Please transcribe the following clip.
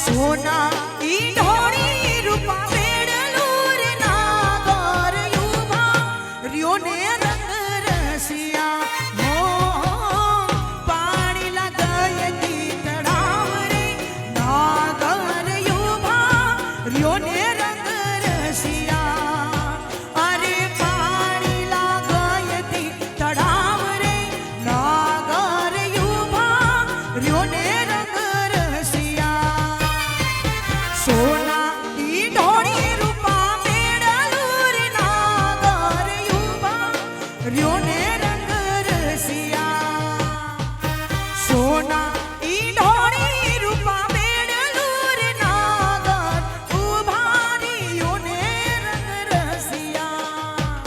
સોના ઈ ઢોળી રૂપા બેડલુર નાગર યુભા રહ્યો ને રંગ રસિયા હો પાણી લાગયતી તળાવ રે નાગર યુભા રહ્યો ને રંગ રસિયા અરે પાણી લાગયતી તળાવ રે નાગર યુભા રહ્યો ને સોના ઈ ઢોળી રૂપા બેડલુર નાગર યુભા રહ્યો ને રંગ રસિયા સોના